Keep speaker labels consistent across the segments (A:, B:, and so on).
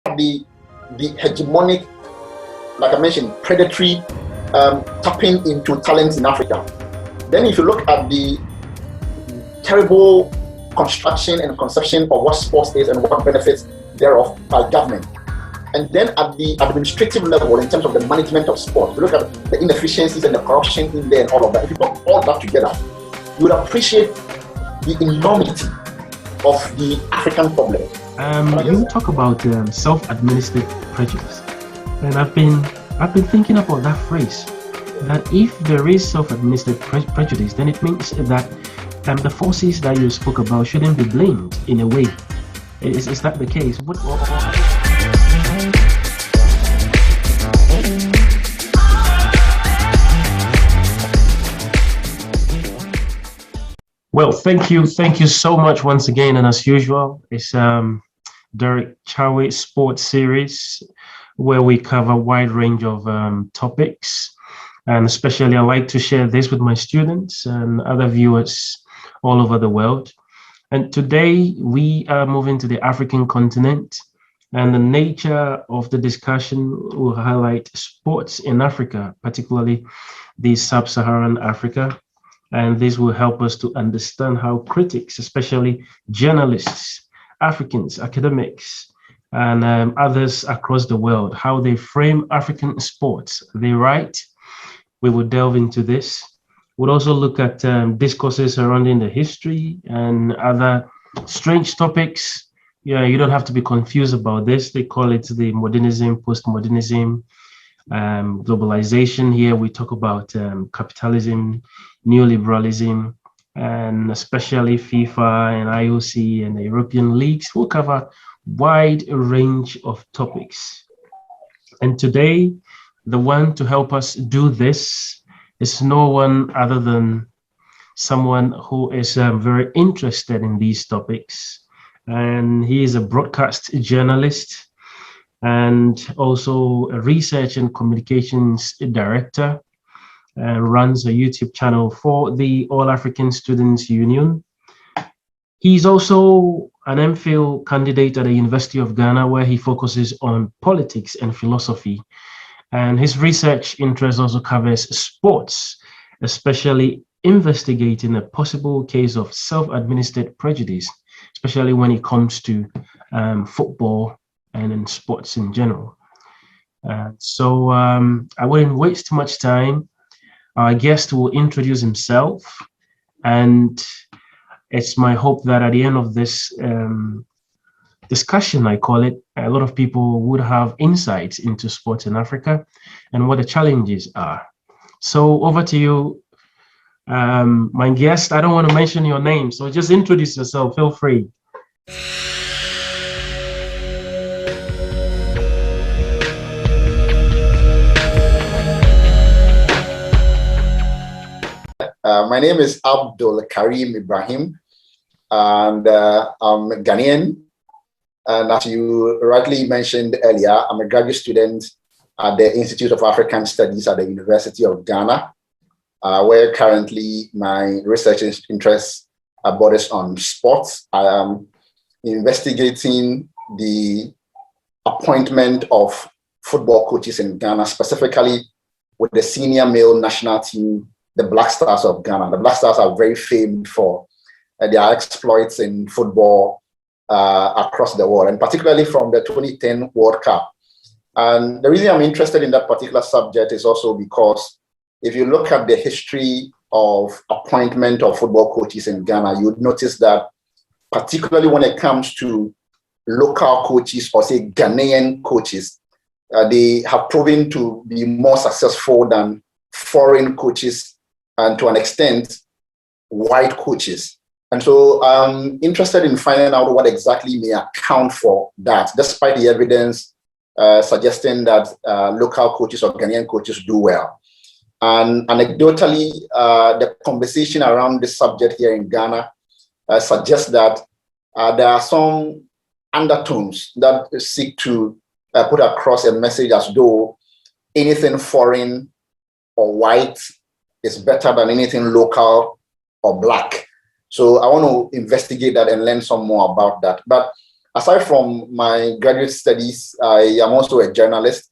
A: the hegemonic, like I mentioned, predatory tapping into talents in Africa. Then if you look at the terrible construction and conception of what sports is and what benefits thereof by government. And then at the administrative level, in terms of the management of sport, you look at the inefficiencies and the corruption in there and all of that. If you put all that together, you would appreciate the enormity of the African problem.
B: You talk about self-administered prejudice, and I've been thinking about that phrase. That if there is self-administered prejudice, then it means that the forces that you spoke about shouldn't be blamed in a way. Is that the case? Well, thank you so much once again, and as usual, it's Derek Chawe Sports Series, where we cover a wide range of topics, and especially I like to share this with my students and other viewers all over the world. And today we are moving to the African continent, and the nature of the discussion will highlight sports in Africa, particularly the sub-Saharan Africa. And this will help us to understand how critics, especially journalists, Africans, academics, and others across the world, how they frame African sports. They write. We will delve into this. We'll also look at discourses surrounding the history and other strange topics. Yeah, you don't have to be confused about this. They call it the modernism, postmodernism, globalization. Here we talk about capitalism, neoliberalism, and especially FIFA and IOC and the European leagues. We'll cover a wide range of topics. And today, the one to help us do this is no one other than someone who is very interested in these topics. And he is a broadcast journalist and also a research and communications director. Runs a YouTube channel for the All African Students Union. He's also an MPhil candidate at the University of Ghana, where he focuses on politics and philosophy. And his research interest also covers sports, especially investigating a possible case of self-administered prejudice, especially when it comes to football and in sports in general. So I wouldn't waste too much time. Our guest will introduce himself, and it's my hope that at the end of this discussion, I call it, a lot of people would have insights into sports in Africa and what the challenges are. So over to you, my guest. I don't want to mention your name, so just introduce yourself. Feel free.
A: My name is Abdul Karim Ibrahim, and I'm Ghanaian. And as you rightly mentioned earlier, I'm a graduate student at the Institute of African Studies at the University of Ghana, where currently my research interests are borders on sports. I am investigating the appointment of football coaches in Ghana, specifically with the senior male national team, the Black Stars of Ghana. The Black Stars are very famed for their exploits in football across the world, and particularly from the 2010 World Cup. And the reason I'm interested in that particular subject is also because if you look at the history of appointment of football coaches in Ghana, you'd notice that particularly when it comes to local coaches, or say Ghanaian coaches, they have proven to be more successful than foreign coaches, and to an extent, white coaches. And so I'm interested in finding out what exactly may account for that, despite the evidence suggesting that local coaches or Ghanaian coaches do well. And anecdotally, the conversation around this subject here in Ghana suggests that there are some undertones that seek to put across a message as though anything foreign or white is better than anything local or black. So I want to investigate that and learn some more about that. But aside from my graduate studies, I am also a journalist,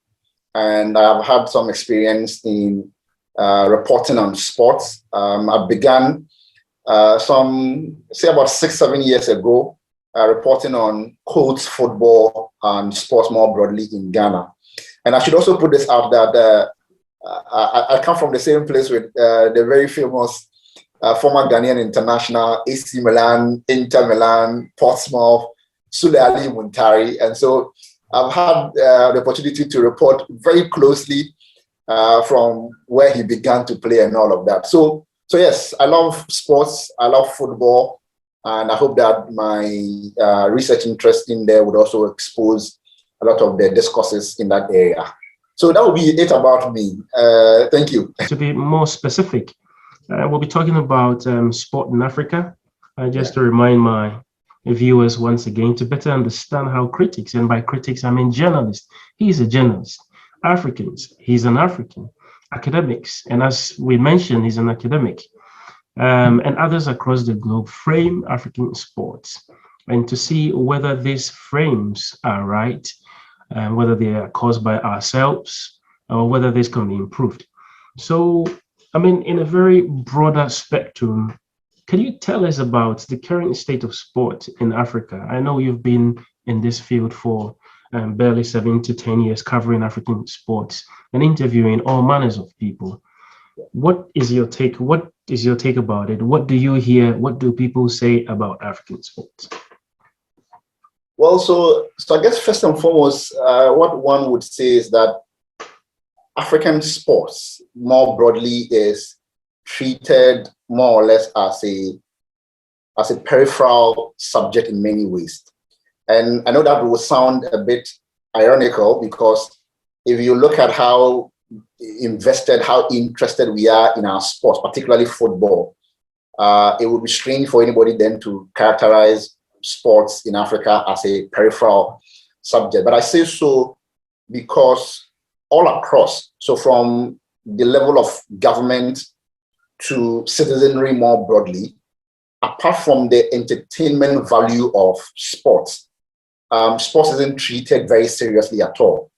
A: and I have had some experience in reporting on sports. I began say about 6, 7 years ago, reporting on coach football and sports more broadly in Ghana. And I should also put this out that I come from the same place with the very famous former Ghanaian international, AC Milan, Inter Milan, Portsmouth, Sule Ali Muntari. And so I've had the opportunity to report very closely from where he began to play and all of that. So yes, I love sports, I love football, and I hope that my research interest in there would also expose a lot of the discourses in that area. So that would be it about me. Thank you.
B: To be more specific, we'll be talking about sport in Africa. Just to remind my viewers once again to better understand how critics, and by critics I mean journalists, he's a journalist. Africans, he's an African. Academics, and as we mentioned, he's an academic. And others across the globe frame African sports, and to see whether these frames are right, and whether they are caused by ourselves or whether this can be improved. So, I mean, in a very broader spectrum, can you tell us about the current state of sport in Africa? I know you've been in this field for barely 7 to 10 years, covering African sports and interviewing all manners of people. What is your take? What is your take about it? What do you hear? What do people say about African sports?
A: Well, so I guess first and foremost, what one would say is that African sports more broadly is treated more or less as a peripheral subject in many ways. And I know that will sound a bit ironical, because if you look at how invested, how interested we are in our sports, particularly football, it would be strange for anybody then to characterize sports in Africa as a peripheral subject. But I say so because all across, so from the level of government to citizenry more broadly, apart from the entertainment value of sports, sports isn't treated very seriously at all.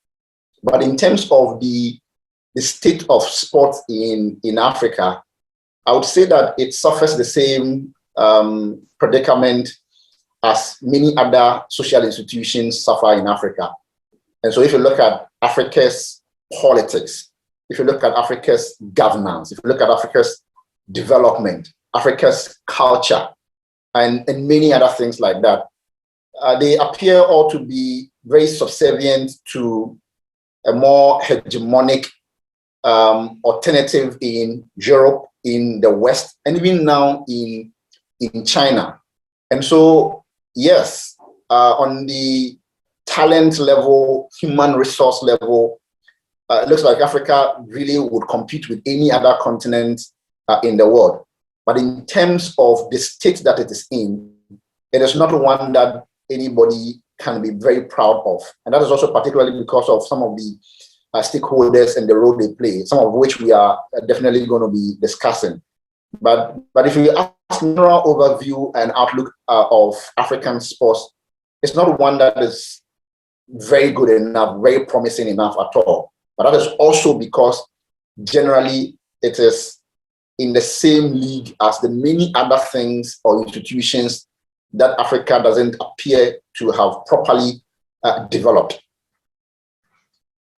A: But in terms of the state of sports in Africa, I would say that it suffers the same predicament as many other social institutions suffer in Africa. And so if you look at Africa's politics, if you look at Africa's governance, if you look at Africa's development, Africa's culture, and many other things like that, they appear all to be very subservient to a more hegemonic alternative in Europe, in the West, and even now in China. And so, yes, on the talent level, human resource level, it looks like Africa really would compete with any other continent in the world. But in terms of the state that it is in, it is not one that anybody can be very proud of. And that is also particularly because of some of the stakeholders and the role they play, some of which we are definitely going to be discussing. But if you ask general overview and outlook of African sports, it's not one that is very good enough, very promising enough at all. But that is also because generally it is in the same league as the many other things or institutions that Africa doesn't appear to have properly developed.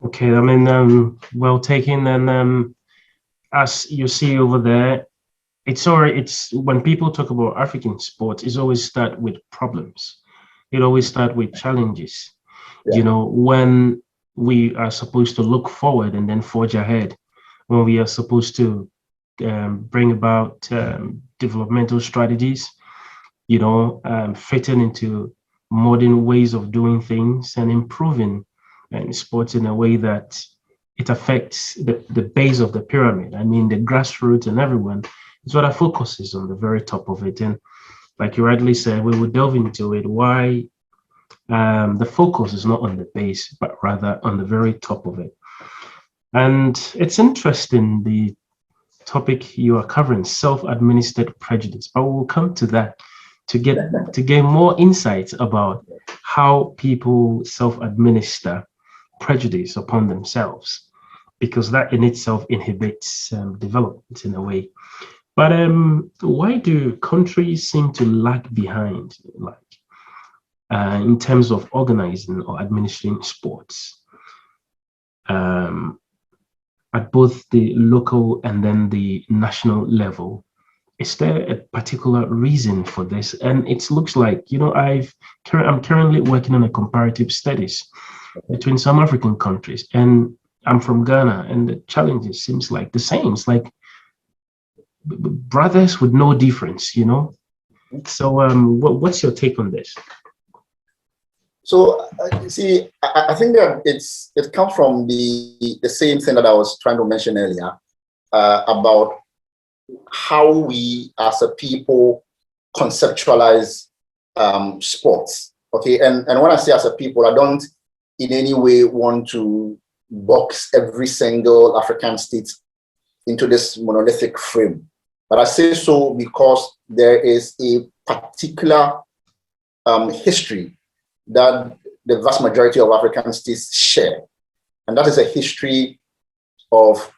B: Okay, I mean, well taken. And as you see over there, it's when people talk about African sports, it's always start with problems. It always start with challenges. Yeah. You know, when we are supposed to look forward and then forge ahead, when we are supposed to bring about developmental strategies, you know, fitting into modern ways of doing things and improving sports in a way that it affects the base of the pyramid. I mean, the grassroots and everyone is what our focus is on, the very top of it. And like you rightly said, we will delve into it, why the focus is not on the base, but rather on the very top of it. And it's interesting, the topic you are covering, self-administered prejudice, but we'll come to that to gain more insights about how people self-administer prejudice upon themselves, because that in itself inhibits development in a way. But why do countries seem to lag behind, like in terms of organizing or administering sports, at both the local and then the national level? Is there a particular reason for this? And it looks like, I'm currently working on a comparative studies between some African countries, and I'm from Ghana, and the challenges seems like the same. It's like brothers with no difference, So what's your take on this?
A: So see, I think that it comes from the same thing that I was trying to mention earlier about how we as a people conceptualize sports. Okay, and when I say as a people, I don't in any way want to box every single African state into this monolithic frame. But I say so because there is a particular history that the vast majority of African states share. And that is a history of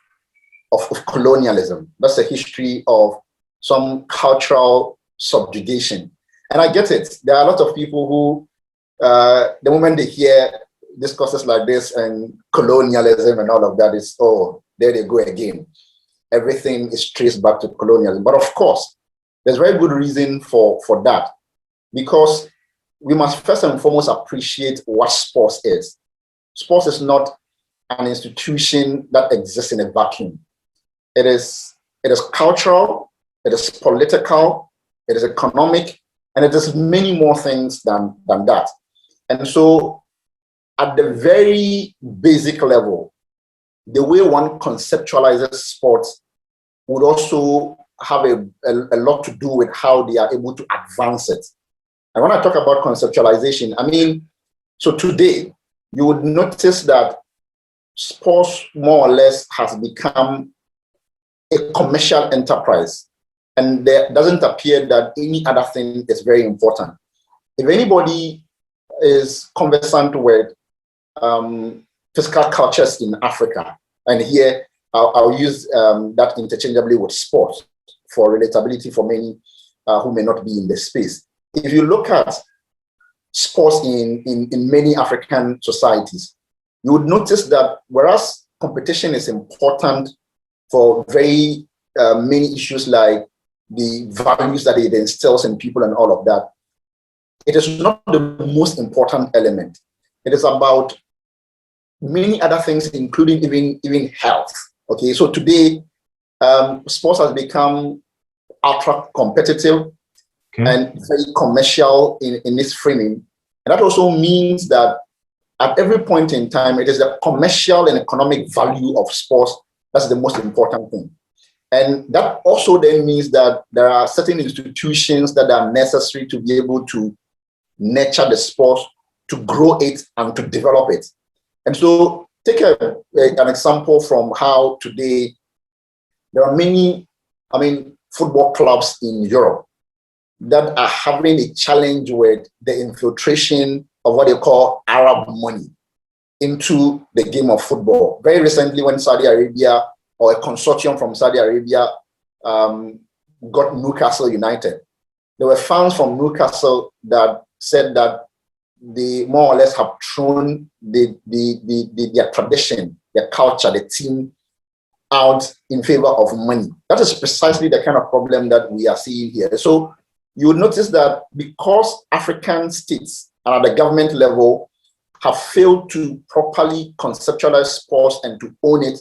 A: colonialism. That's a history of some cultural subjugation. And I get it. There are a lot of people who, the moment they hear discourses like this and colonialism and all of that, is, oh, there they go again. Everything is traced back to colonialism. But of course, there's very good reason for that, because we must first and foremost appreciate what sports is. Sports is not an institution that exists in a vacuum. It is cultural, it is political, it is economic, and it is many more things than that. And so at the very basic level, the way one conceptualizes sports would also have a lot to do with how they are able to advance it. And when I talk about conceptualization, I mean, so today, you would notice that sports more or less has become a commercial enterprise. And there doesn't appear that any other thing is very important. If anybody is conversant with physical cultures in Africa, and here I'll use that interchangeably with sports for relatability for many who may not be in the space. If you look at sports in many African societies, you would notice that whereas competition is important for very many issues like the values that it instills in people and all of that, it is not the most important element. It is about many other things, including even health. Okay, so today, sports has become ultra competitive and very commercial in its framing. And that also means that at every point in time, it is the commercial and economic value of sports that's the most important thing. And that also then means that there are certain institutions that are necessary to be able to nurture the sport, to grow it, and to develop it. And so take an example from how today there are many, football clubs in Europe that are having a challenge with the infiltration of what they call Arab money into the game of football. Very recently, when Saudi Arabia or a consortium from Saudi Arabia got Newcastle United, there were fans from Newcastle that said that they more or less have thrown their tradition, their culture, the team out in favor of money. That is precisely the kind of problem that we are seeing here. So you will notice that because African states at the government level have failed to properly conceptualize sports and to own it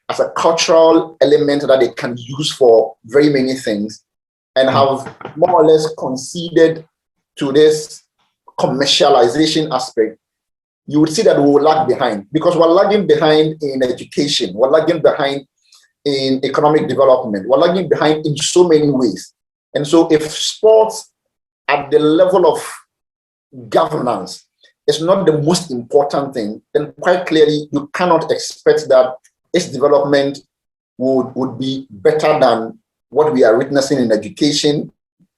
A: as a cultural element that they can use for very many things, and have more or less conceded to this commercialization aspect, you would see that we will lag behind, because we're lagging behind in education, we're lagging behind in economic development, we're lagging behind in so many ways. And so if sports at the level of governance is not the most important thing, then quite clearly you cannot expect that its development would be better than what we are witnessing in education,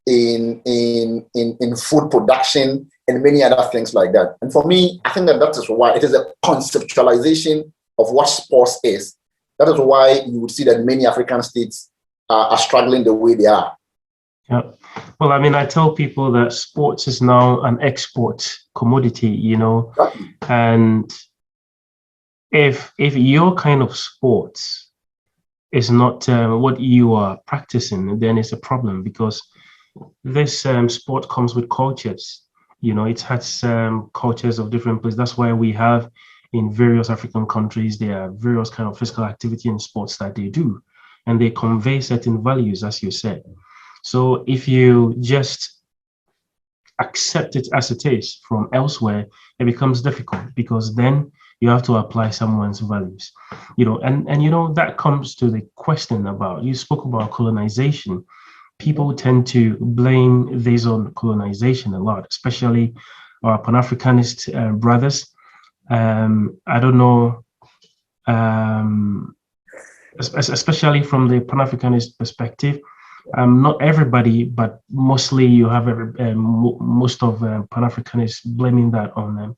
A: in food production and many other things like that. And for me, I think that is why it is a conceptualization of what sports is. That is why you would see that many African states are struggling the way they are.
B: Yeah. Well, I mean, I tell people that sports is now an export commodity, you know, and if your kind of sports is not what you are practicing, then it's a problem, because this sport comes with cultures. You know, it has cultures of different places. That's why we have in various African countries, there are various kind of physical activity and sports that they do, and they convey certain values, as you said. So if you just accept it as it is from elsewhere, it becomes difficult, because then you have to apply someone's values, you know, and you know, that comes to the question about, you spoke about colonization. People tend to blame this on colonization a lot, especially our Pan-Africanist brothers. I don't know, especially from the Pan-Africanist perspective. Not everybody, but mostly you have most of Pan-Africanists blaming that on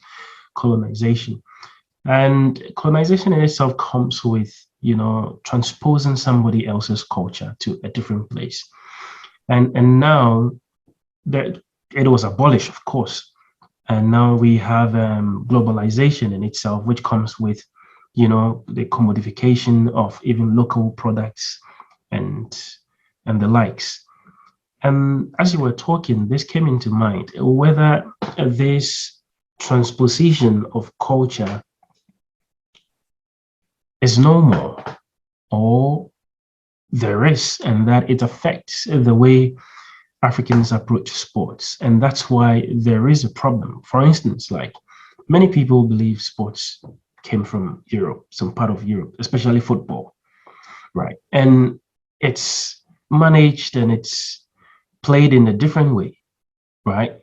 B: colonization. And colonization in itself comes with, you know, transposing somebody else's culture to a different place. And now that it was abolished, of course, and now we have globalization in itself, which comes with, you know, the commodification of even local products and the likes. And as you were talking, this came into mind, whether this transposition of culture is normal, or there is, and that it affects the way Africans approach sports. And that's why there is a problem. For instance, like, many people believe sports came from Europe, some part of Europe, especially football, right? And it's managed and it's played in a different way, right?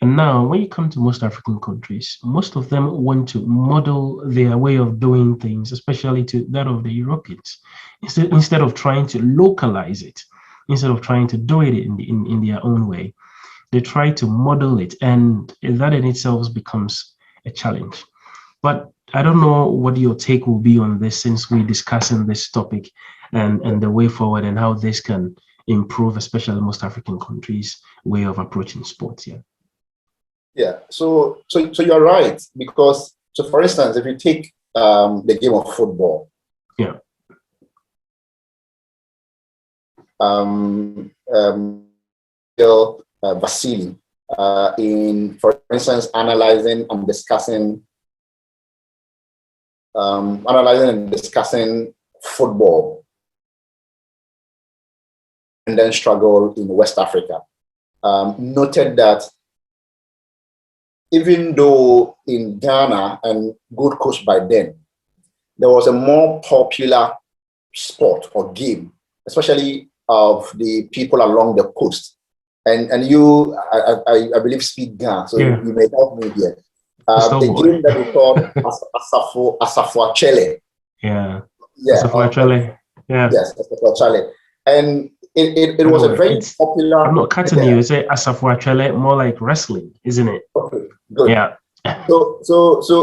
B: And now when you come to most African countries, most of them want to model their way of doing things, especially to that of the Europeans, instead of trying to localize it, instead of trying to do it in their own way. They try to model it, and that in itself becomes a challenge. But I don't know what your take will be on this, since we're discussing this topic and the way forward and how this can improve, especially most African countries' way of approaching sports. Yeah.
A: Yeah. So you're right, because, so for instance, if you take the game of football.
B: Yeah.
A: Vasily, in, for instance, analyzing and discussing football and then struggle in West Africa, noted that even though in Ghana and Gold Coast by then, there was a more popular sport or game, especially of the people along the coast. And you, I believe, speak Ghana, so
B: yeah.
A: you may help me here. The game that we call Asafu-Achele.
B: Yeah.
A: Yeah.
B: Asafu-Achele. Yeah.
A: Yes, Asafu-Achele. And it was a very popular.
B: I'm not cutting you. It's a Asafu-Achele, more like wrestling, isn't it?
A: Okay, good.
B: Yeah.
A: So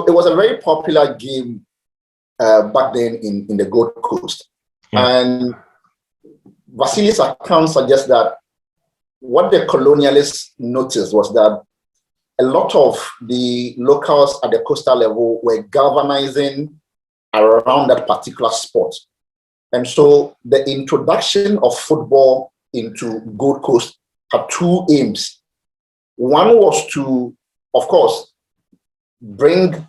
A: it was a very popular game back then in the Gold Coast. Yeah. And Vasily's account suggests that what the colonialists noticed was that a lot of the locals at the coastal level were galvanizing around that particular sport. And so the introduction of football into Gold Coast had two aims. One was to, of course, bring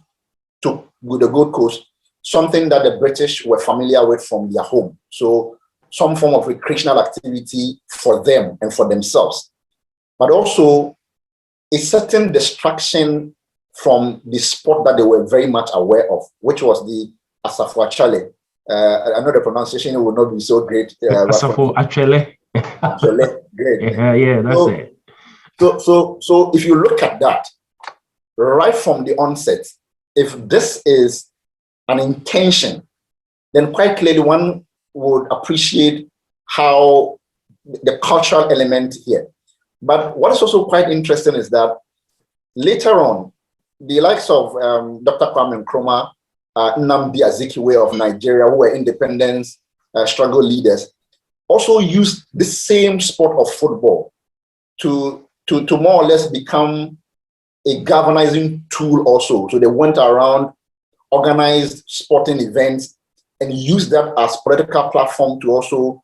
A: to the Gold Coast something that the British were familiar with from their home. So some form of recreational activity for them and for themselves, but also a certain distraction from the sport that they were very much aware of, which was the Asafu-Achele. I know the pronunciation will not be so great.
B: Asafu-Achele.
A: Great.
B: Yeah, that's it.
A: So if you look at that, right from the onset, if this is an intention, then quite clearly one would appreciate how the cultural element here. But what is also quite interesting is that later on, the likes of Dr. Kwame Nkrumah, Nnamdi Azikiwe of Nigeria, who were independence struggle leaders, also used the same sport of football to more or less become a galvanizing tool also. So they went around, organized sporting events, and used that as political platform to also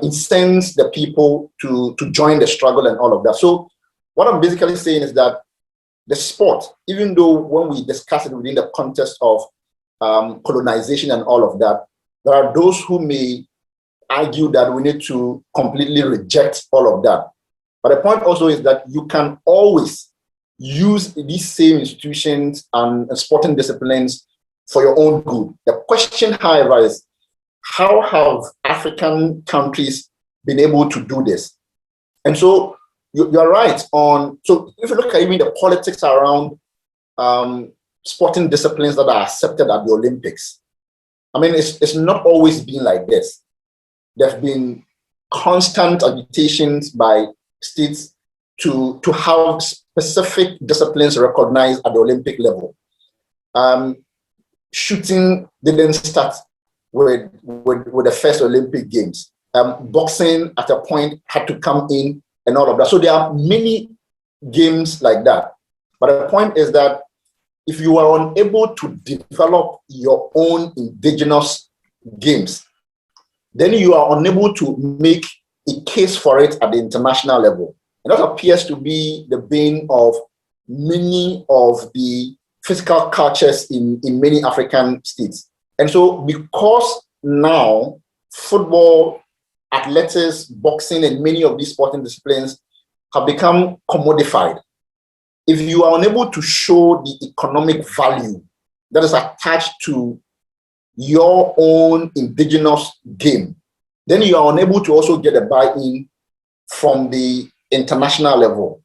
A: incense the people to join the struggle and all of that. So what I'm basically saying is that the sport, even though when we discuss it within the context of colonization and all of that, there are those who may argue that we need to completely reject all of that. But the point also is that you can always use these same institutions and sporting disciplines for your own good. The question, however, is how have African countries been able to do this? And so you're right on. So if you look at even the politics around sporting disciplines that are accepted at the Olympics, I mean, it's not always been like this. There have been constant agitations by states to have specific disciplines recognized at the Olympic level. Shooting didn't start with the first Olympic Games. Boxing at a point had to come in and all of that. So there are many games like that. But the point is that if you are unable to develop your own indigenous games, then you are unable to make a case for it at the international level. And that appears to be the bane of many of the physical cultures in many African states. And so because now football, athletics, boxing, and many of these sporting disciplines have become commodified, if you are unable to show the economic value that is attached to your own indigenous game, then you are unable to also get a buy-in from the international level.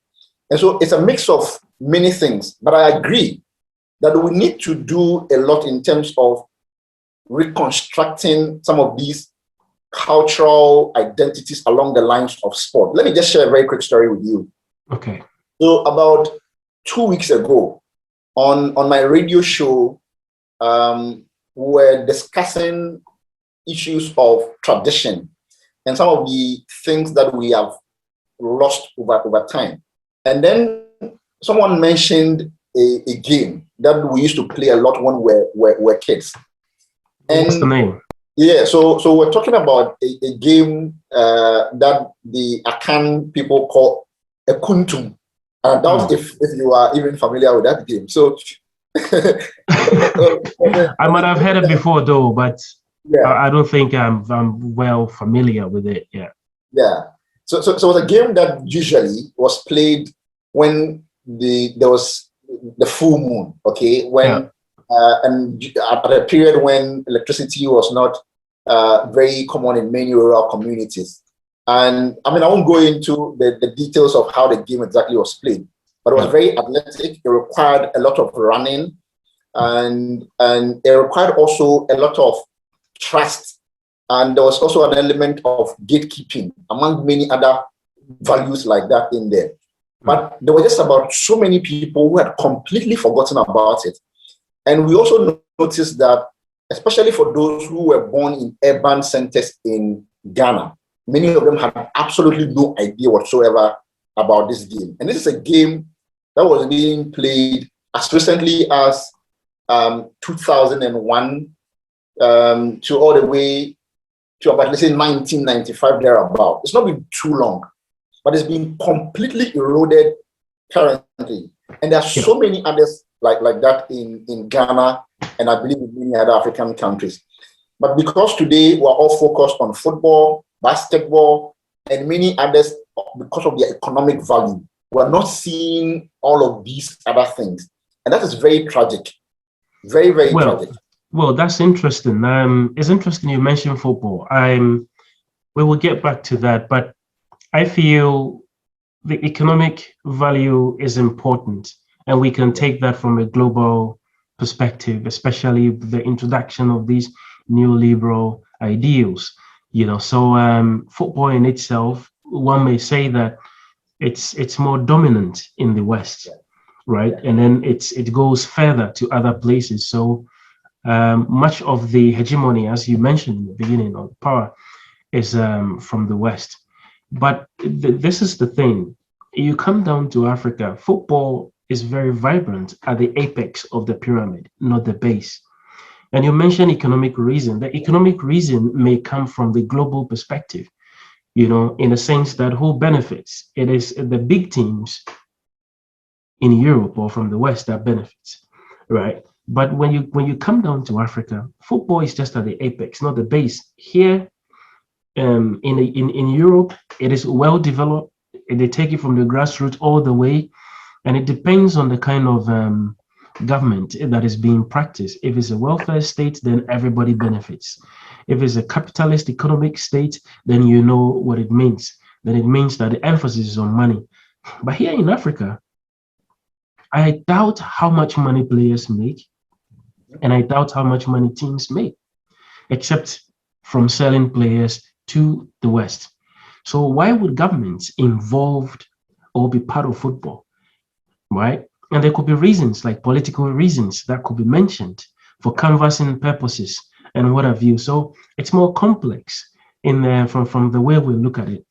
A: And so it's a mix of many things, but I agree that we need to do a lot in terms of reconstructing some of these cultural identities along the lines of sport. Let me just share a very quick story with you.
B: Okay.
A: So about 2 weeks ago, on my radio show, we were discussing issues of tradition and some of the things that we have lost over time. And then someone mentioned a game that we used to play a lot when we were kids. And
B: what's the name?
A: Yeah, so we're talking about a game that the Akan people call a kuntum. And that's if you are even familiar with that game. So
B: I might have heard it before though, but
A: yeah.
B: I don't think I'm well familiar with it. Yeah.
A: Yeah. So it was a game that usually was played when there was the full moon, okay? When and at a period when electricity was not very common in many rural communities. And I mean, I won't go into the details of how the game exactly was played, but it was very athletic. It required a lot of running, and it required also a lot of trust. And there was also an element of gatekeeping, among many other values like that in there. But there were just about so many people who had completely forgotten about it. And we also noticed that, especially for those who were born in urban centers in Ghana, many of them had absolutely no idea whatsoever about this game. And this is a game that was being played as recently as 2001 to all the way to about, let's say, 1995 thereabout. It's not been too long, but it's been completely eroded currently. And there are so many others like that in Ghana, and I believe in many other African countries. But because today we're all focused on football, basketball, and many others, because of their economic value, we're not seeing all of these other things. And that is very tragic. Very, very tragic.
B: Well, that's interesting. It's interesting you mentioned football. We will get back to that, but I feel the economic value is important, and we can take that from a global perspective, especially with the introduction of these neoliberal ideals. So football in itself, one may say that it's more dominant in the West, right? And then it goes further to other places. So much of the hegemony, as you mentioned in the beginning, of power is from the West. But this is the thing. You come down to Africa, football is very vibrant at the apex of the pyramid, not the base. And you mentioned economic reason. The economic reason may come from the global perspective, in a sense that who benefits? It is the big teams in Europe or from the West that benefits, right? But when you come down to Africa, football is just at the apex, not the base. Here, in Europe, it is well developed. They take it from the grassroots all the way, and it depends on the kind of government that is being practiced. If it's a welfare state, then everybody benefits. If it's a capitalist economic state, then you know what it means. Then it means that the emphasis is on money. But here in Africa, I doubt how much money players make, and I doubt how much money teams make, except from selling players to the West. So why would governments involved or be part of football, right? And there could be reasons like political reasons that could be mentioned for canvassing purposes and what have you. So it's more complex from the way we look at it.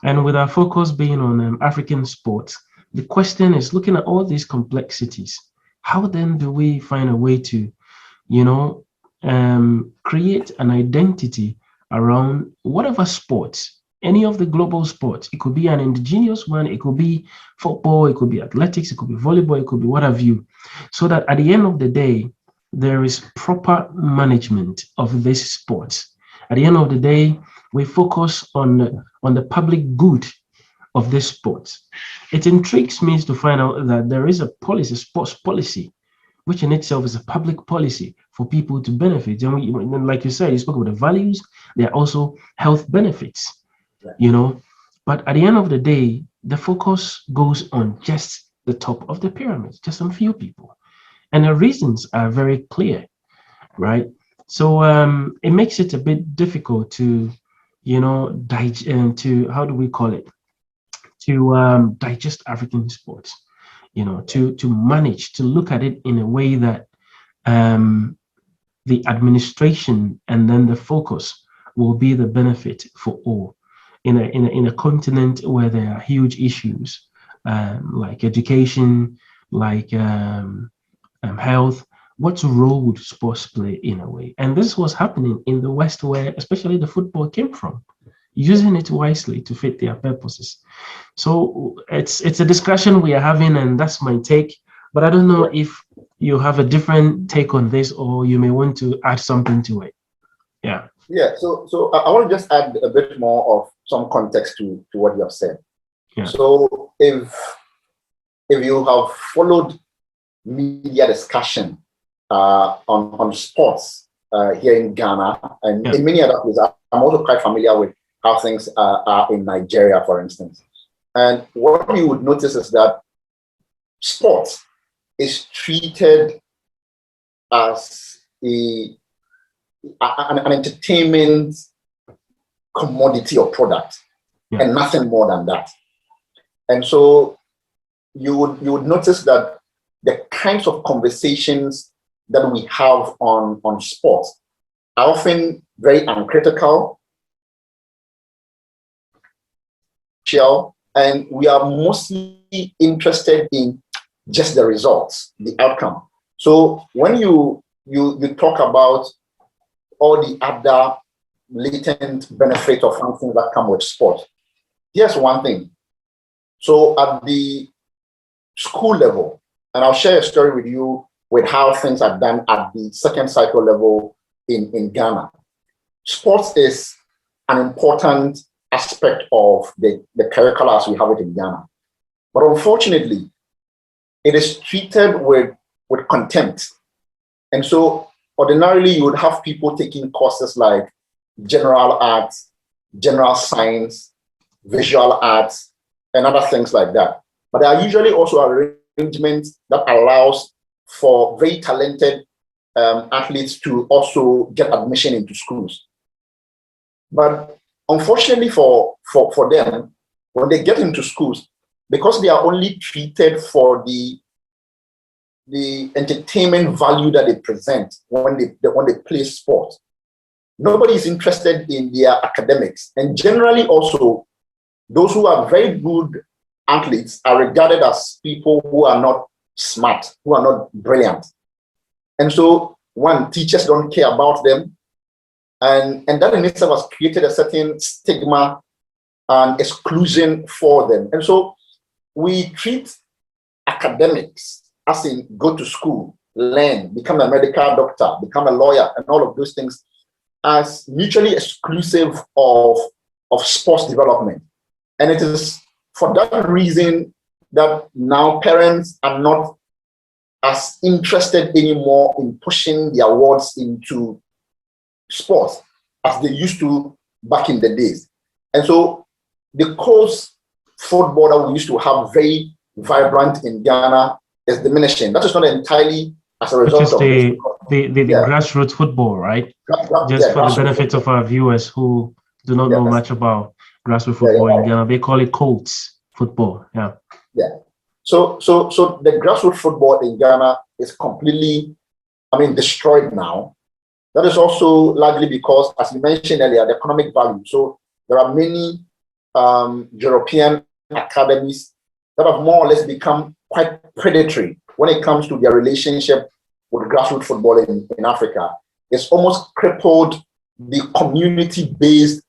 B: And with our focus being on African sports, the question is looking at all these complexities. How then do we find a way to, create an identity around whatever sports, any of the global sports? It could be an indigenous one, it could be football, it could be athletics, it could be volleyball, it could be what have you. So that at the end of the day, there is proper management of these sports. At the end of the day, we focus on the public good of this sport. It intrigues me to find out that there is a policy, sports policy, which in itself is a public policy for people to benefit. And like you said, you spoke about the values. There are also health benefits, But at the end of the day, the focus goes on just the top of the pyramid, just some few people. And the reasons are very clear, right? So it makes it a bit difficult to, how do we call it? To digest African sports, to manage, to look at it in a way that the administration and then the focus will be the benefit for all in a continent where there are huge issues like education, like health. What role would sports play in a way? And this was happening in the West, where especially the football came from, using it wisely to fit their purposes. So it's a discussion we are having, and that's my take. But I don't know if you have a different take on this, or you may want to add something to it. Yeah.
A: Yeah. So I want to just add a bit more of some context to what you have said. Yeah. So if you have followed media discussion on sports here in Ghana and in many other places, I'm also quite familiar with how things are in Nigeria, for instance. And what you would notice is that sports is treated as an entertainment commodity or product, and nothing more than that. And so you would notice that the kinds of conversations that we have on sports are often very uncritical, and we are mostly interested in just the results, the outcome. So when you talk about all the other latent benefits or functions that come with sport, here's one thing. So at the school level, and I'll share a story with you with how things are done at the second cycle level in Ghana. Sports is an important aspect of the curricula as we have it in Ghana. But unfortunately, it is treated with contempt. And so ordinarily, you would have people taking courses like general arts, general science, visual arts, and other things like that. But there are usually also arrangements that allows for very talented athletes to also get admission into schools. But unfortunately for them, when they get into schools, because they are only treated for the entertainment value that they present when they play sport. Nobody is interested in their academics. And generally also, those who are very good athletes are regarded as people who are not smart, who are not brilliant. And so, one, teachers don't care about them. And that in itself has created a certain stigma and exclusion for them. And so we treat academics as in go to school, learn, become a medical doctor, become a lawyer, and all of those things as mutually exclusive of sports development. And it is for that reason that now parents are not as interested anymore in pushing their wards into sports as they used to back in the days. And so the coast football that we used to have very vibrant in Ghana is diminishing. That is not entirely as a result of
B: the grassroots football, right? Just for the benefit of our viewers who do not know much about grassroots football in Ghana, they call it Colts football. Yeah.
A: So the grassroots football in Ghana is completely, destroyed now. That is also largely because, as you mentioned earlier, the economic value. So there are many European academies that have more or less become quite predatory when it comes to their relationship with grassroots football in Africa. It's almost crippled the community-based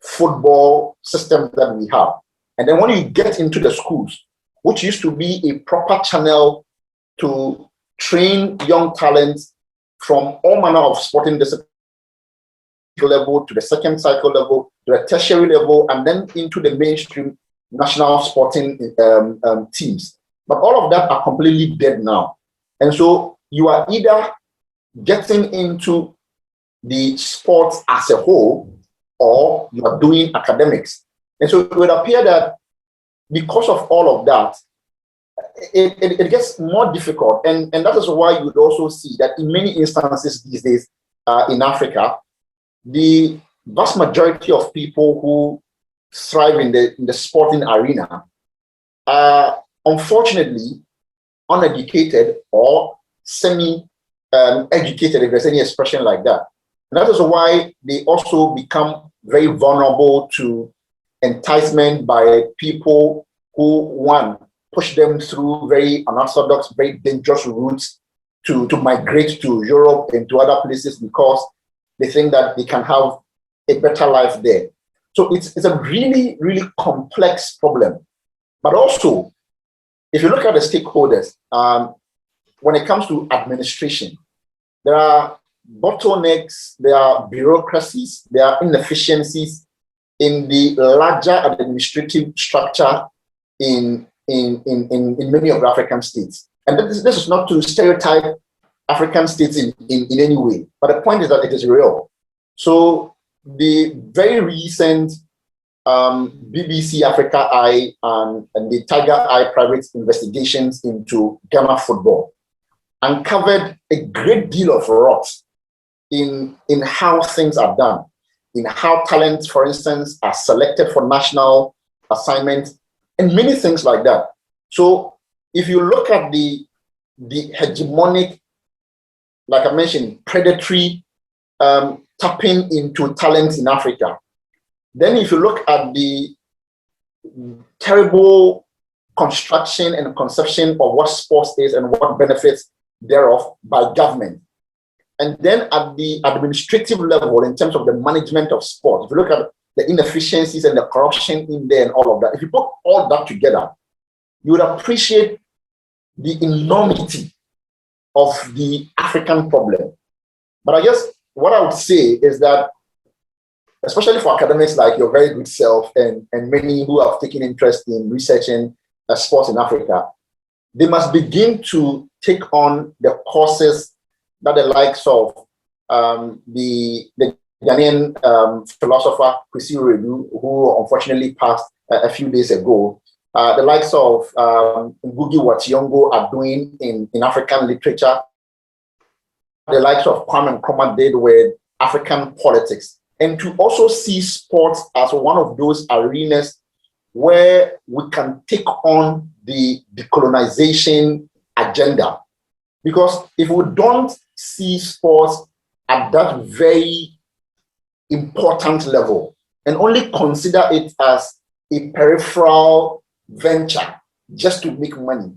A: football system that we have. And then when you get into the schools, which used to be a proper channel to train young talents from all manner of sporting disciplines level to the second cycle level to the tertiary level and then into the mainstream national sporting teams. But all of that are completely dead now. And so you are either getting into the sports as a whole or you are doing academics. And so it would appear that because of all of that, it gets more difficult. And that is why you would also see that in many instances these days in Africa, the vast majority of people who thrive in the sporting arena are unfortunately uneducated or semi-educated, if there's any expression like that. And that is why they also become very vulnerable to enticement by people who, one, push them through very unorthodox, very dangerous routes to migrate to Europe and to other places because they think that they can have a better life there. So it's a really, really complex problem. But also, if you look at the stakeholders, when it comes to administration, there are bottlenecks, there are bureaucracies, there are inefficiencies in the larger administrative structure in many of the African states. And this is not to stereotype African states in any way, but the point is that it is real. So the very recent BBC Africa Eye and the Tiger Eye private investigations into Ghana football uncovered a great deal of rot in how things are done, in how talents, for instance, are selected for national assignments, and many things like that. So if you look at the hegemonic, like I mentioned, predatory tapping into talents in Africa, then if you look at the terrible construction and conception of what sports is and what benefits thereof by government, and then at the administrative level in terms of the management of sport, if you look at the inefficiencies and the corruption in there and all of that, if you put all that together, you would appreciate the enormity of the African problem. But I guess what I would say is that, especially for academics like your very good self and many who have taken interest in researching sports in Africa, they must begin to take on the courses that the likes of the Ghanaian philosopher Kwesi Redu, who unfortunately passed a few days ago, the likes of Ngugi wa Thiong'o are doing in African literature, the likes of Kwame Nkrumah did with African politics, and to also see sports as one of those arenas where we can take on the decolonization agenda. Because if we don't see sports at that very important level and only consider it as a peripheral venture just to make money,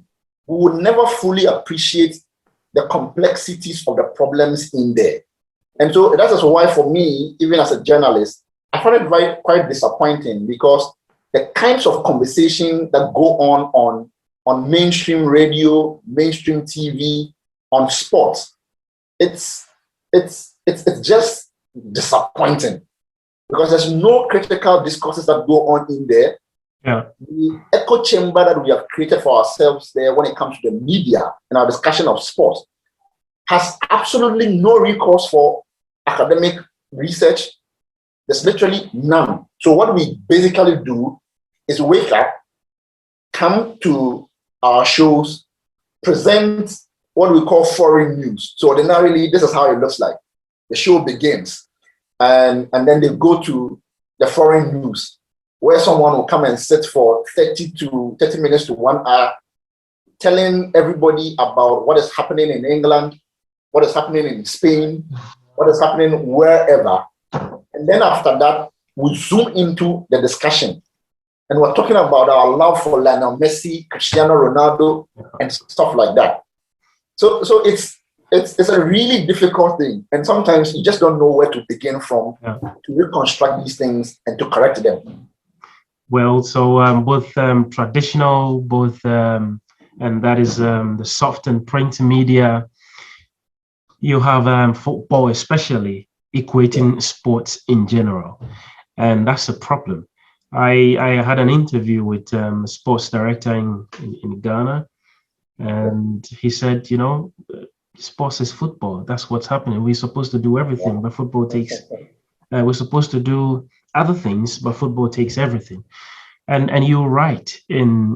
A: we would never fully appreciate the complexities of the problems in there. And so that is why, for me, even as a journalist, I find it quite disappointing, because the kinds of conversation that go on mainstream radio, mainstream TV, on sports, it's just disappointing, because there's no critical discourses that go on in there.
B: Yeah.
A: The echo chamber that we have created for ourselves there when it comes to the media and our discussion of sports has absolutely no recourse for academic research. There's literally none. So what we basically do is wake up, come to our shows, present what we call foreign news. So ordinarily, this is how it looks like. The show begins, and then they go to the foreign news, where someone will come and sit for 30 minutes to 1 hour, telling everybody about what is happening in England, what is happening in Spain, what is happening wherever. And then after that, we zoom into the discussion. And we're talking about our love for Lionel Messi, Cristiano Ronaldo, and stuff like that. So it's a really difficult thing. And sometimes you just don't know where to begin from to reconstruct these things and to correct them.
B: Well, so both traditional, and that is the soft and print media. You have football, especially, equating sports in general, and that's a problem. I had an interview with a sports director in Ghana, and he said, sports is football. That's what's happening. We're supposed to do everything, but football takes. We're supposed to do other things, but football takes everything. And you're right in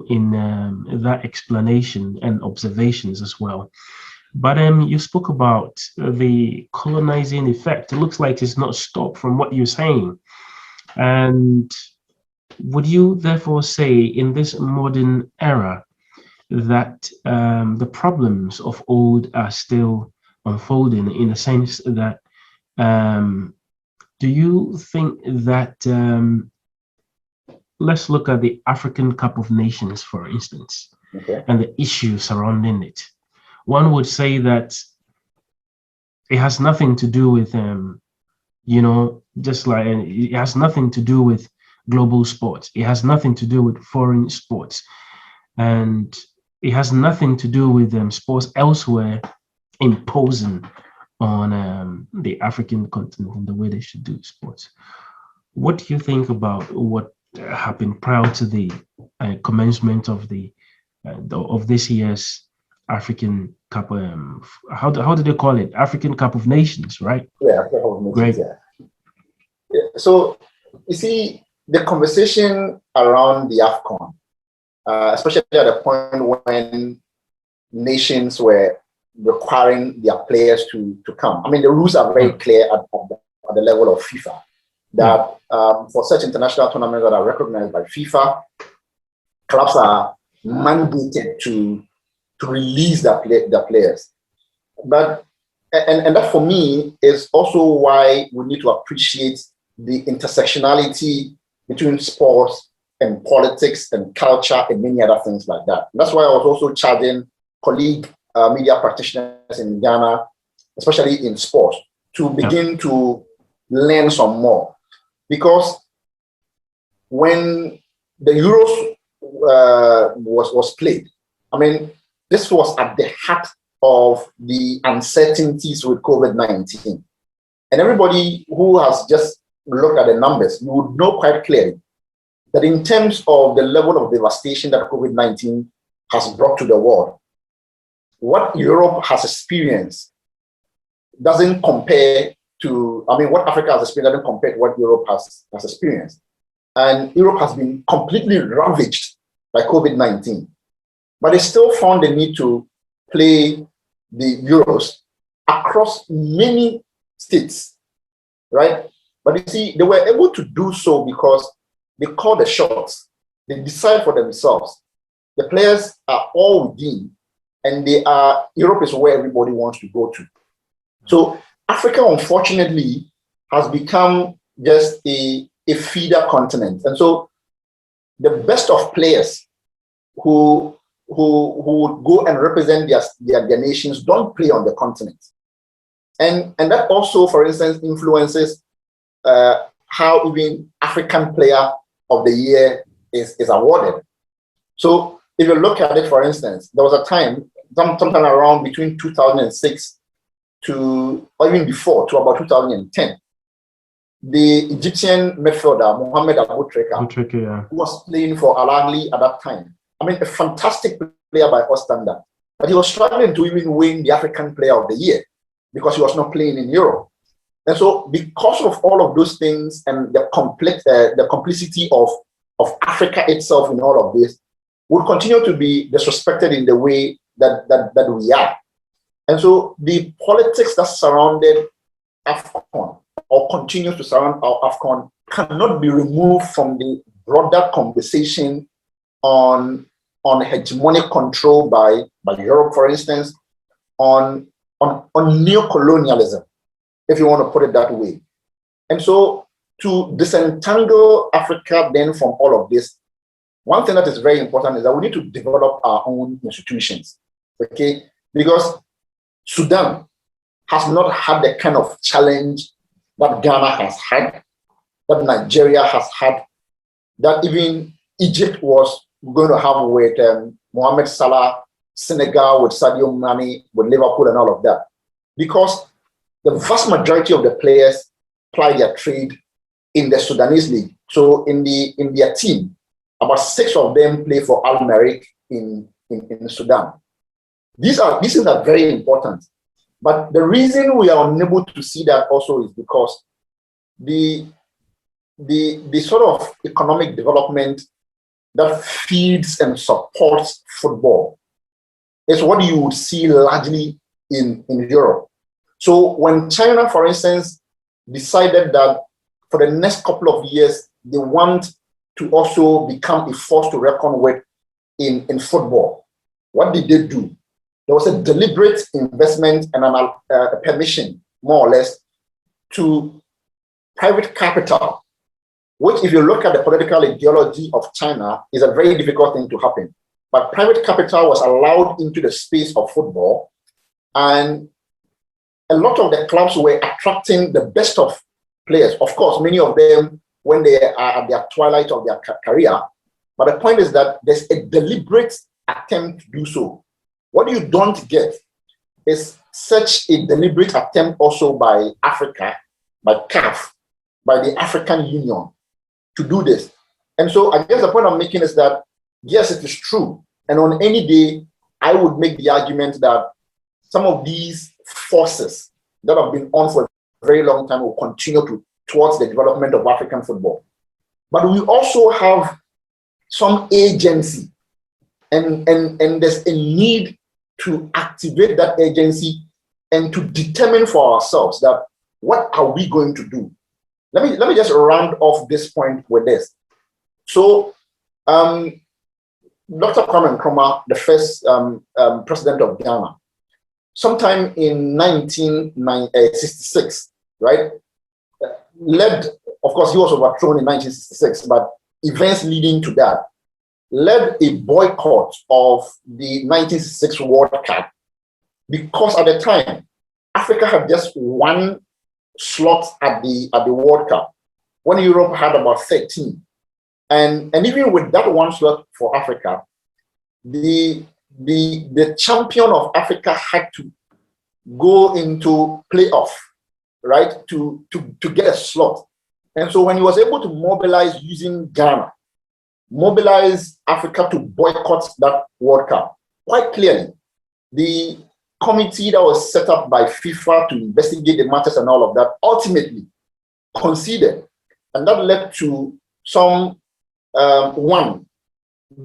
B: that explanation and observations as well. But you spoke about the colonizing effect. It looks like it's not stopped from what you're saying. And would you therefore say, in this modern era, that the problems of old are still unfolding, in the sense that do you think that let's look at the African Cup of Nations, for instance, and the issues surrounding it. One would say that it has nothing to do with, just like it has nothing to do with global sports. It has nothing to do with foreign sports. And it has nothing to do with sports elsewhere imposing on the African continent and the way they should do sports. What do you think about what happened prior to the commencement of of this year's African Cup? How do they call it? African Cup of Nations, right?
A: Yeah, Cup of Nations.
B: Great.
A: Yeah. So you see, the conversation around the AFCON, especially at the point when nations were requiring their players to come. I mean, the rules are very clear at the level of FIFA, that for such international tournaments that are recognized by FIFA, clubs are mandated to release their players. But and that, for me, is also why we need to appreciate the intersectionality between sports and politics and culture and many other things like that. That's why I was also charging colleague media practitioners in Ghana, especially in sports, to begin to learn some more. Because when the Euros was played, I mean, this was at the heart of the uncertainties with COVID-19. And everybody who has just looked at the numbers, you would know quite clearly that in terms of the level of devastation that COVID-19 has brought to the world, what Europe has experienced doesn't compare to, I mean, what Africa has experienced doesn't compare to what Europe has experienced. And Europe has been completely ravaged by COVID-19. But they still found the need to play the Euros across many states, right? But you see, they were able to do so because they called the shots. They decide for themselves. The players are all within, and Europe is where everybody wants to go to. So Africa, unfortunately, has become just a feeder continent. And so the best of players who would go and represent their nations don't play on the continent. And that also, for instance, influences how even African Player of the Year is awarded. So if you look at it, for instance, there was a time, sometime around between 2006 or even before, to about 2010, the Egyptian midfielder, Mohamed Abdul Karim, who was playing for Al Ahly at that time. I mean, a fantastic player by all standards. But he was struggling to even win the African Player of the Year because he was not playing in Europe. And so because of all of those things and the complicity of Africa itself in all of this, will continue to be disrespected in the way that we are. And so the politics that surrounded AFCON or continues to surround our AFCON cannot be removed from the broader conversation on hegemonic control by Europe, for instance, on neocolonialism, if you want to put it that way. And so to disentangle Africa then from all of this, one thing that is very important is that we need to develop our own institutions, okay? Because Sudan has not had the kind of challenge that Ghana has had, that Nigeria has had, that even Egypt was going to have with Mohamed Salah, Senegal with Sadio Mane, with Liverpool and all of that. Because the vast majority of the players ply their trade in the Sudanese league. So in their team, about 6 of them play for Al Merrikh in Sudan. These things are very important. But the reason we are unable to see that also is because the sort of economic development that feeds and supports football is what you would see largely in Europe. So when China, for instance, decided that for the next couple of years, they want to also become a force to reckon with in football, what did they do? There was a deliberate investment and a permission, more or less, to private capital, which, if you look at the political ideology of China, is a very difficult thing to happen. But private capital was allowed into the space of football, and a lot of the clubs were attracting the best of players. Of course, many of them when they are at their twilight of their career. But the point is that there's a deliberate attempt to do so. What you don't get is such a deliberate attempt also by Africa, by CAF, by the African Union to do this. And so I guess the point I'm making is that, yes, it is true. And on any day, I would make the argument that some of these forces that have been on for a very long time will continue towards the development of African football. But we also have some agency, and there's a need to activate that agency and to determine for ourselves that what are we going to do. Let me just round off this point with this. So Dr. Kwame Nkrumah, the first president of Ghana, sometime in 1966, right, led, of course, he was overthrown in 1966, but events leading to that led a boycott of the 1966 World Cup, because at the time, Africa had just one slot at the World Cup, when Europe had about 13. And even with that one slot for Africa, the champion of Africa had to go into playoff, right, to get a slot. And so when he was able to mobilize using Ghana, mobilize Africa to boycott that World Cup, quite clearly, the committee that was set up by FIFA to investigate the matters and all of that ultimately conceded. And that led to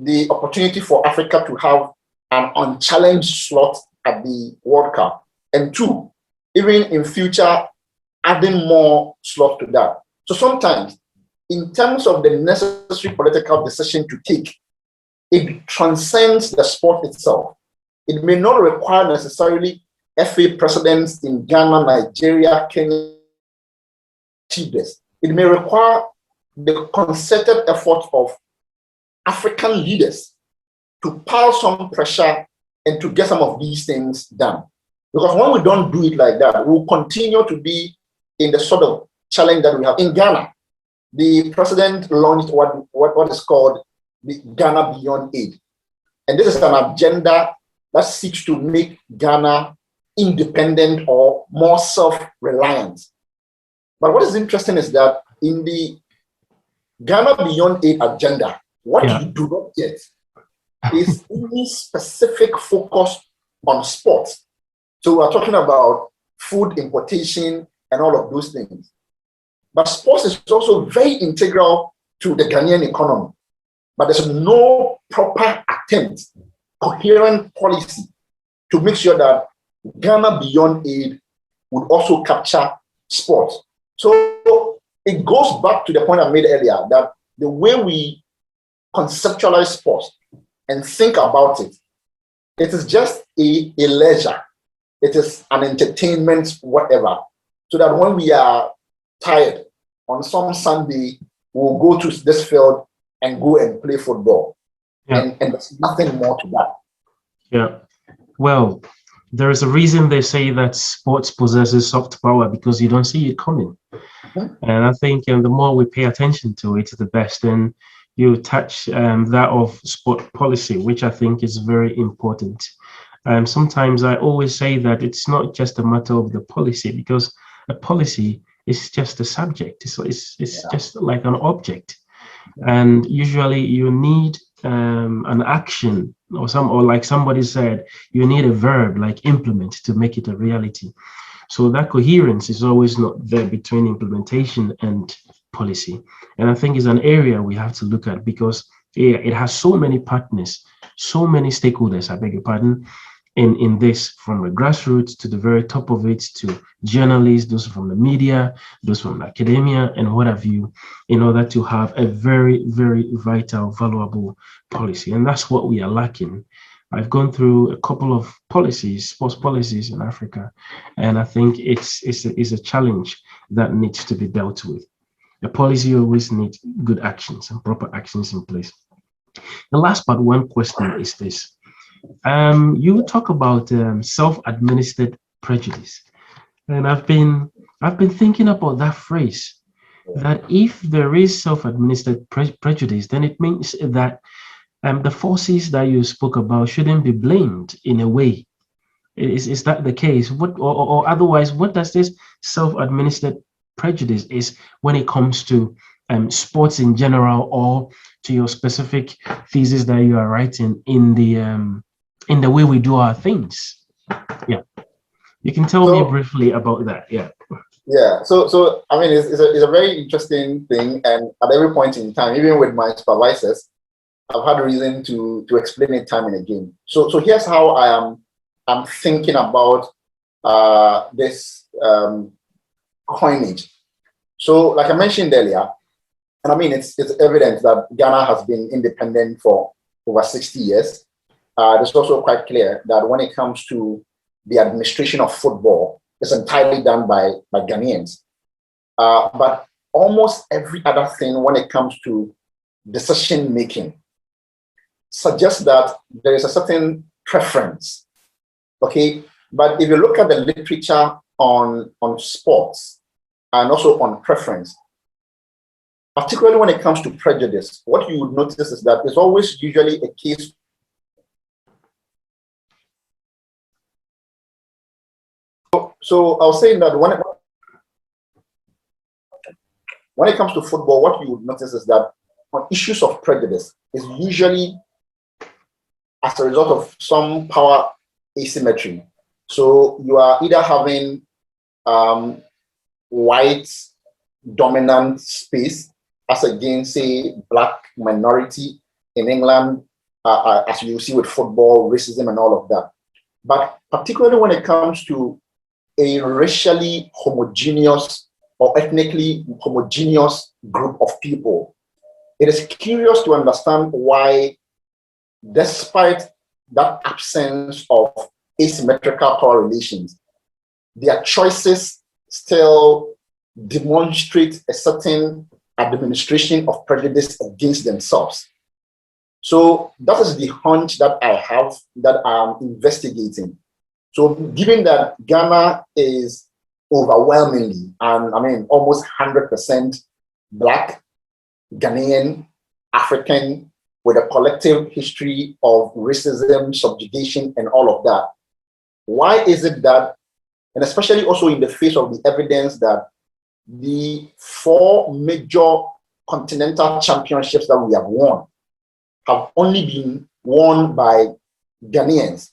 A: the opportunity for Africa to have an unchallenged slot at the World Cup. And 2, even in future, adding more slots to that. So sometimes in terms of the necessary political decision to take, it transcends the sport itself. It may not require necessarily FA presidents in Ghana, Nigeria, Kenya achieve this. It may require the concerted effort of African leaders to pile some pressure and to get some of these things done. Because when we don't do it like that, we'll continue to be in the sort of challenge that we have. In Ghana, the president launched what is called the Ghana Beyond Aid. And this is an agenda that seeks to make Ghana independent or more self-reliant. But what is interesting is that in the Ghana Beyond Aid agenda, what you do not get is any specific focus on sports. So we're talking about food importation and all of those things. But sports is also very integral to the Ghanaian economy. But there's no proper attempt, coherent policy to make sure that Ghana Beyond Aid would also capture sports. So it goes back to the point I made earlier that the way we conceptualize sports and think about it, it is just a leisure. It is an entertainment, whatever. So that when we are tired on some Sunday, we'll go to this field and go and play football. And there's nothing more to that.
B: Yeah. Well, there is a reason they say that sports possesses soft power, because you don't see it coming. And I think the more we pay attention to it, the best. And you touch that of sport policy, which I think is very important. Sometimes I always say that it's not just a matter of the policy, because a policy is just a subject. It's just like an object. And usually you need an action or like somebody said, you need a verb like implement to make it a reality. So that coherence is always not there between implementation and policy. And I think it's an area we have to look at, because it has so many partners, so many stakeholders, I beg your pardon, in this, from the grassroots to the very top of it, to journalists, those from the media, those from academia, and what have you, in order to have a very, very vital, valuable policy. And that's what we are lacking. I've gone through a couple of policies, sports policies in Africa, and I think it's a challenge that needs to be dealt with. The policy always needs good actions and proper actions in place. The last but one question is this. You talk about self-administered prejudice, and I've been thinking about that phrase. That if there is self-administered prejudice, then it means that the forces that you spoke about shouldn't be blamed in a way. Is that the case? Or otherwise, what does this self-administered prejudice is when it comes to sports in general, or to your specific thesis that you are writing in the way we do our things? Yeah, you can tell me briefly about that. Yeah.
A: So I mean, it's a very interesting thing, and at every point in time, even with my supervisors, I've had reason to explain it time and again. So here's how I'm thinking about this coinage. So, like I mentioned earlier, and I mean, it's evident that Ghana has been independent for over 60 years. It's also quite clear that when it comes to the administration of football, it's entirely done by Ghanaians. But almost every other thing when it comes to decision making suggests that there is a certain preference. Okay, but if you look at the literature on sports and also on preference, particularly when it comes to prejudice, what you would notice is that it's always usually a case. So I was saying that when it comes to football, what you would notice is that on issues of prejudice is usually as a result of some power asymmetry. So you are either having white dominant space as against, say, black minority in England, as you see with football, racism and all of that. But particularly when it comes to a racially homogeneous or ethnically homogeneous group of people. It is curious to understand why, despite that absence of asymmetrical power relations, their choices still demonstrate a certain administration of prejudice against themselves. So that is the hunch that I have, that I'm investigating. So given that Ghana is overwhelmingly, and I mean almost 100% Black, Ghanaian, African, with a collective history of racism, subjugation, and all of that, why is it that, and especially also in the face of the evidence that the 4 major continental championships that we have won have only been won by Ghanaians,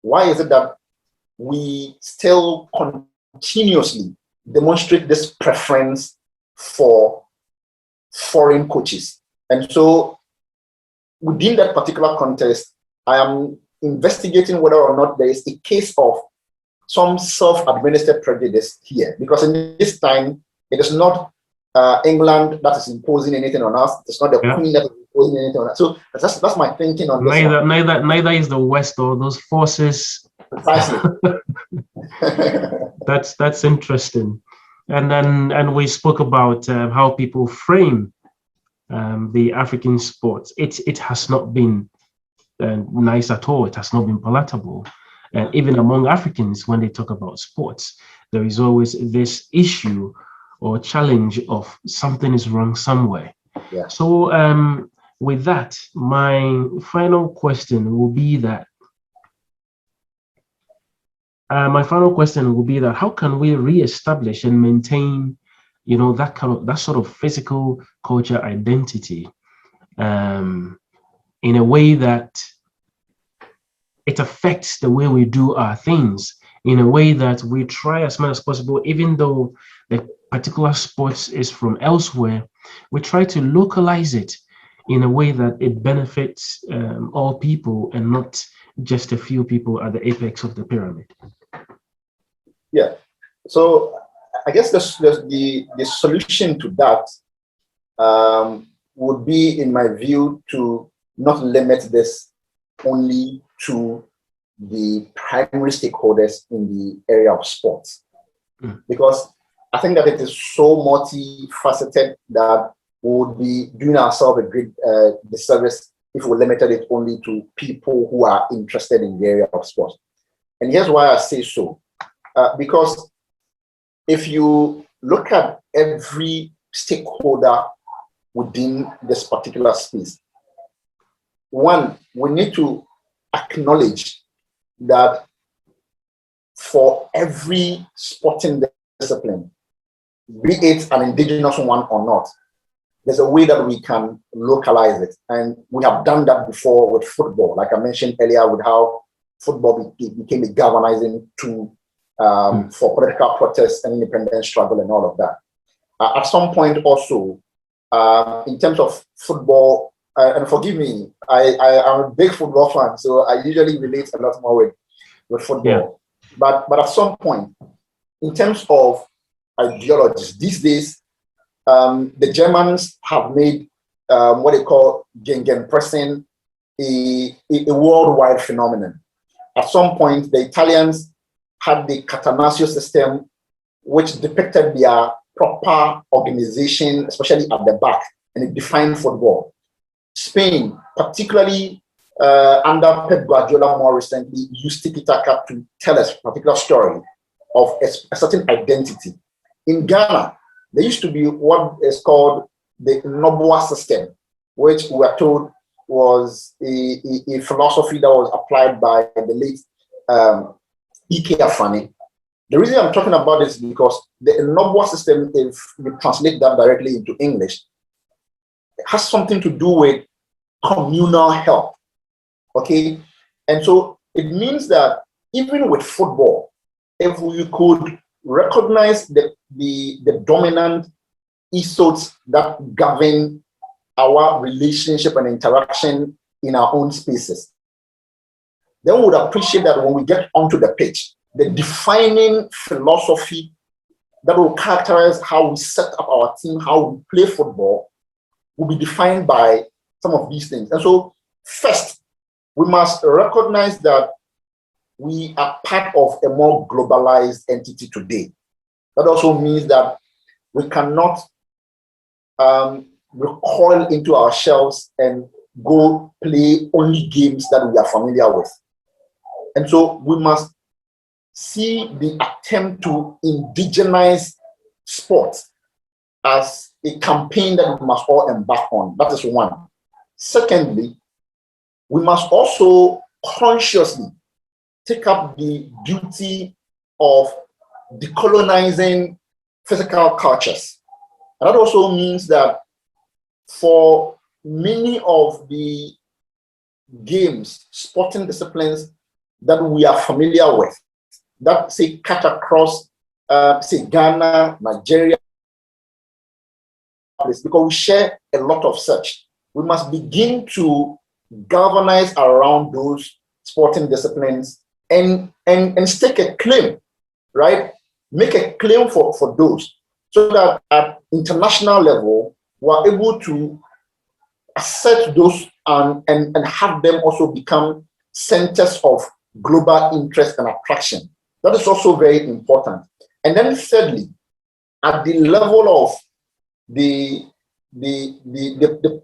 A: why is it that we still continuously demonstrate this preference for foreign coaches? And so within that particular context, I am investigating whether or not there is a case of some self-administered prejudice here, because in this time, it is not England that is imposing anything on us. It's not the Queen that is imposing anything on us. So that's my thinking on this.
B: Neither is the West or those forces.
A: Precisely.
B: That's interesting. And we spoke about how people frame the African sports. It has not been nice at all. It has not been palatable. And even among Africans, when they talk about sports, there is always this issue or challenge of something is wrong somewhere.
A: Yeah.
B: So with that, my final question will be that how can we reestablish and maintain, that sort of physical culture identity in a way that it affects the way we do our things, in a way that we try as much as possible, even though the particular sports is from elsewhere, we try to localize it in a way that it benefits all people and not just a few people at the apex of the pyramid.
A: Yeah. So I guess the solution to that would be, in my view, to not limit this only to the primary stakeholders in the area of sports. Because I think that it is so multifaceted that we would be doing ourselves a great disservice if we limited it only to people who are interested in the area of sports. And here's why I say so. Because if you look at every stakeholder within this particular space, one, we need to acknowledge that for every sporting discipline, be it an indigenous one or not, there's a way that we can localize it. And we have done that before with football, like I mentioned earlier, with how football became a galvanizing tool for political protest and independence struggle and all of that. At some point also, in terms of football, and forgive me, I am a big football fan, so I usually relate a lot more with football. Yeah. But at some point, in terms of ideologies, these days, the Germans have made what they call gegenpressing a worldwide phenomenon. At some point, the Italians had the Catenaccio system, which depicted their proper organization, especially at the back, and it defined football. Spain, particularly under Pep Guardiola more recently, used tiki-taka to tell us a particular story of a certain identity. In Ghana, there used to be what is called the Noboa system, which we are told was a philosophy that was applied by the late E.K. Afani. The reason I'm talking about this is because the Noboa system, if you translate that directly into English, it has something to do with communal help. Okay, and so it means that even with football, if we could recognize the dominant ethos that govern our relationship and interaction in our own spaces, then we would appreciate that when we get onto the pitch, the defining philosophy that will characterize how we set up our team, how we play football, will be defined by some of these things. And so, first, we must recognize that we are part of a more globalized entity today. That also means that we cannot recoil into our shells and go play only games that we are familiar with. And so we must see the attempt to indigenize sports as a campaign that we must all embark on. That is one. Secondly, we must also consciously take up the duty of decolonizing physical cultures. And that also means that for many of the games, sporting disciplines that we are familiar with, that say cut across, say Ghana, Nigeria, because we share a lot of such. We must begin to galvanize around those sporting disciplines and stake a claim, right? Make a claim for those, so that at international level, we're able to assert those and have them also become centers of global interest and attraction. That is also very important. And then thirdly, at the level of the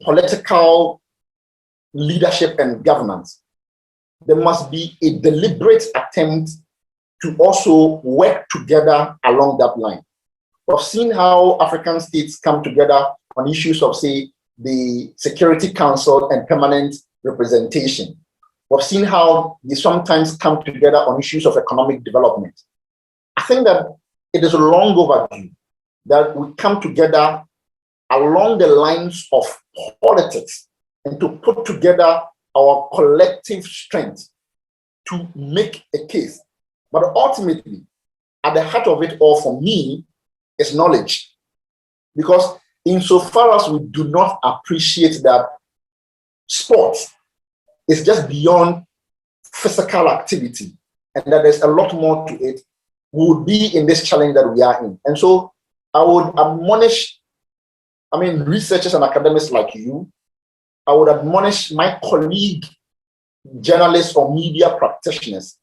A: political leadership and governance, there must be a deliberate attempt to also work together along that line. We've seen how African states come together on issues of, say, the Security Council and permanent representation. We've seen how they sometimes come together on issues of economic development. I think that it is long overdue that we come together along the lines of politics and to put together our collective strength to make a case. But ultimately, at the heart of it all for me is knowledge. Because insofar as we do not appreciate that sports is just beyond physical activity and that there's a lot more to it, we would be in this challenge that we are in. And so I would admonish, researchers and academics like you, I would admonish my colleague, journalists or media practitioners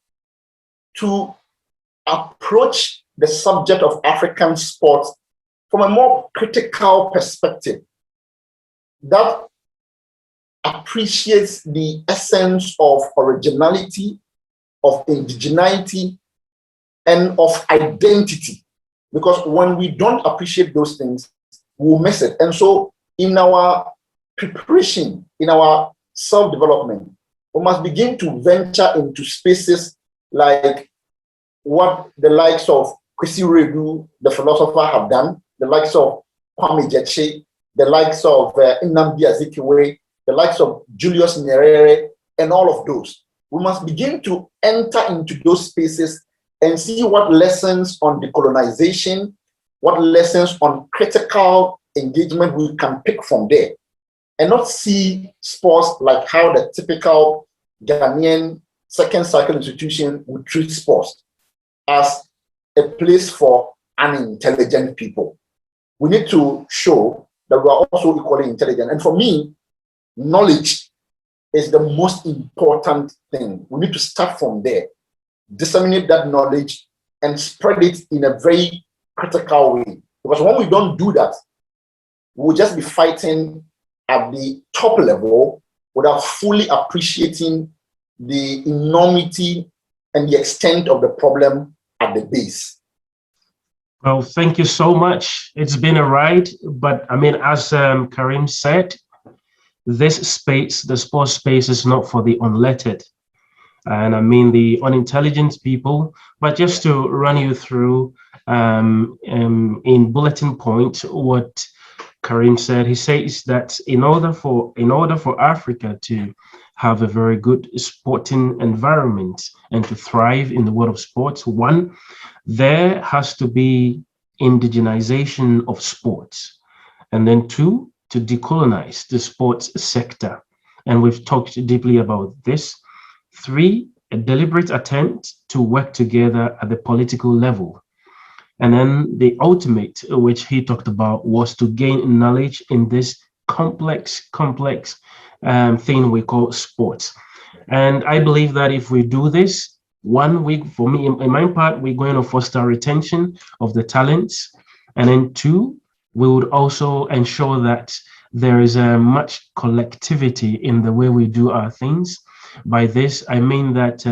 A: to approach the subject of African sports from a more critical perspective that appreciates the essence of originality, of indigeneity, and of identity. Because when we don't appreciate those things, we'll miss it. And so in our preparation, in our self-development, we must begin to venture into spaces like what the likes of Kwesi Redu, the philosopher, have done, the likes of Kwame Gyekye, the likes of Nnamdi Azikiwe, the likes of Julius Nyerere, and all of those. We must begin to enter into those spaces and see what lessons on decolonization, what lessons on critical engagement we can pick from there, and not see sports like how the typical Ghanaian second cycle institution would treat sports as a place for unintelligent people. We need to show that we are also equally intelligent. And for me, knowledge is the most important thing. We need to start from there, disseminate that knowledge, and spread it in a very critical way. Because when we don't do that, we'll just be fighting at the top level without fully appreciating the enormity and the extent of the problem at the base.
B: Well, thank you so much. It's been a ride, but as Karim said, this space, the sports space, is not for the unlettered, and the unintelligent people. But just to run you through in bulletin point what Karim said, he says that in order for Africa to have a very good sporting environment and to thrive in the world of sports, one, there has to be indigenization of sports, and then two, to decolonize the sports sector. And we've talked deeply about this. Three, a deliberate attempt to work together at the political level. And then the ultimate, which he talked about, was to gain knowledge in this complex thing we call sports. And I believe that if we do this, 1 week, for me, in my part, we're going to foster retention of the talents. And then 2, we would also ensure that there is a much collectivity in the way we do our things. By this, I mean that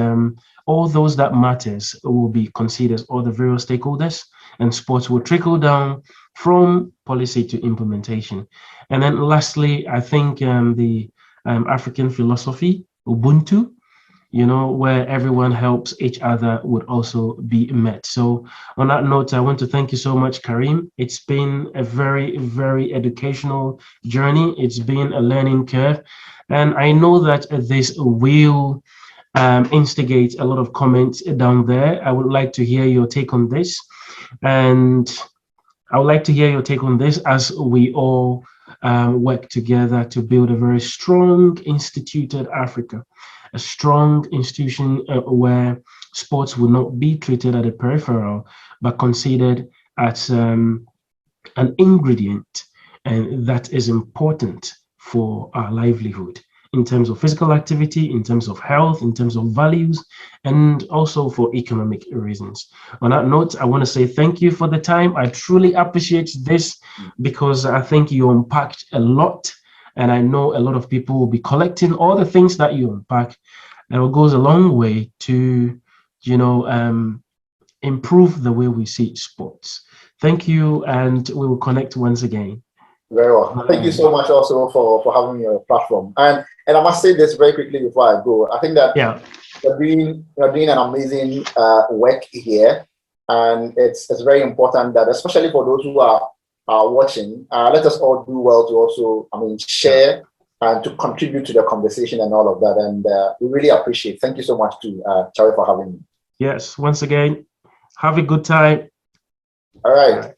B: all those that matters will be considered, all the various stakeholders, and sports will trickle down from policy to implementation. And then lastly, I think the African philosophy, Ubuntu, where everyone helps each other, would also be met. So on that note, I want to thank you so much, Karim. It's been a very, very educational journey. It's been a learning curve. And I know that this will instigate a lot of comments down there. I would like to hear your take on this. And I would like to hear your take on this as we all work together to build a very strong, instituted Africa, a strong institution where sports will not be treated at a peripheral, but considered as an ingredient and that is important for our livelihood in terms of physical activity, in terms of health, in terms of values, and also for economic reasons. On that note, I want to say thank you for the time. I truly appreciate this because I think you unpacked a lot, and I know a lot of people will be collecting all the things that you unpack, and it goes a long way to, improve the way we see sports. Thank you, and we will connect once again.
A: Very well. Thank you so much also for having me on your platform. And I must say this very quickly before I go. I think that you're doing an amazing work here, and it's very important that, especially for those who are watching, let us all do well to also, share and to contribute to the conversation and all of that. And we really appreciate. Thank you so much to Charlie for having me.
B: Yes, once again, have a good time.
A: All right.